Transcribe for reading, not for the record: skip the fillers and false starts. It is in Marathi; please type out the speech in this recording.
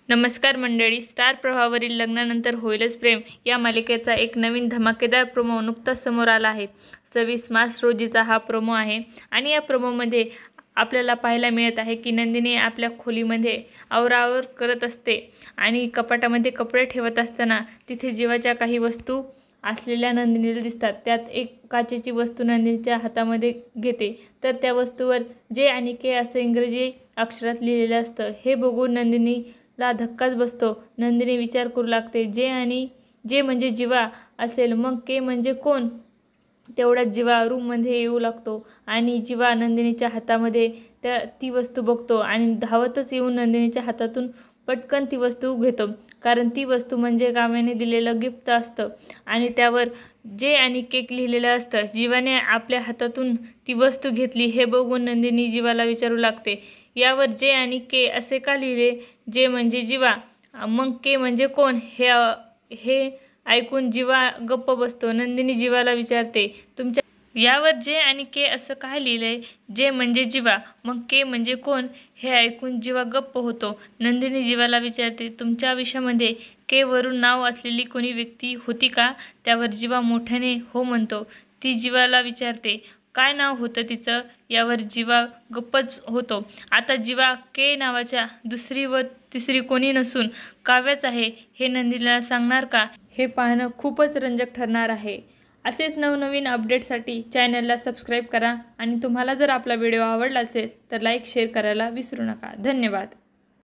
नमस्कार मंडळी, स्टार प्रवाहावरील लग्नानंतर होईलच प्रेम या मालिकेचा एक नवीन धमाकेदार प्रोमो नुकताच समोर आला आहे। 26 मार्च रोजीचा हा प्रोमो आहे आणि या प्रोमोमध्ये आपल्याला पाहायला मिळत आहे की नंदिनी आपल्या खोलीमध्ये आवराआवर करत असते आणि कपाटामध्ये कपडे ठेवत असताना तिथे जीवाच्या काही वस्तू असलेल्या नंदिनीला दिसतात। त्यात एक काचेची वस्तू नंदिनीच्या हातामध्ये घेते, तर त्या वस्तूवर जे आणि के असं इंग्रजी अक्षरात लिहिलेलं असतं। हे बघून नंदिनीला धक्काच बसतो। नंदिनी विचार करू लागते, जे म्हणजे जीवा असेल, मग के म्हणजे कोण? तेवढ्यात जीवा रूममध्ये येऊ लागतो आणि जीवा नंदिनीच्या हातामध्ये ती वस्तू बघतो आणि धावतच येऊन नंदिनीच्या हातातून पटकन ती वस्तू घेतो, कारण ती वस्तू म्हणजे काव्याने दिलेलं गिफ्ट असतं आणि त्यावर जे आणि केक लिहिलेलं असतं। जीवाने आपल्या हातातून ती वस्तू घेतली हे बघून नंदिनी जीवाला विचारू लागते, यावर जे आणि के असे का लिहिले? जे म्हणजे जीवा, मग के म्हणजे कोण? हे ऐकून जीवा गप्प बसतो। नंदिनी जीवाला विचारते, तुमच्या यावर जे आणि के असं काय लिहिलंय? जे म्हणजे जीवा, मग के म्हणजे कोण? हे ऐकून जीवा गप्प होतो। नंदिनी जीवाला विचारते, तुमच्या आयुष्यामध्ये के वरून नाव असलेली कोणी व्यक्ती होती का? त्यावर जीवा मोठ्याने हो म्हणतो। ती जीवाला विचारते, काय नाव होतं तिचं? यावर जीवा गप्पच होतो। आता जीवा के नावाच्या दुसरी व तिसरी कोणी नसून काव्याच आहे हे नंदिनीला सांगणार का? हे पाहणं खूपच रंजक ठरणार आहे। असेच नवनवीन अपडेटसाठी चॅनलला सबस्क्राईब करा आणि तुम्हाला जर आपला व्हिडिओ आवडला असेल तर लाईक शेअर करायला विसरू नका। धन्यवाद।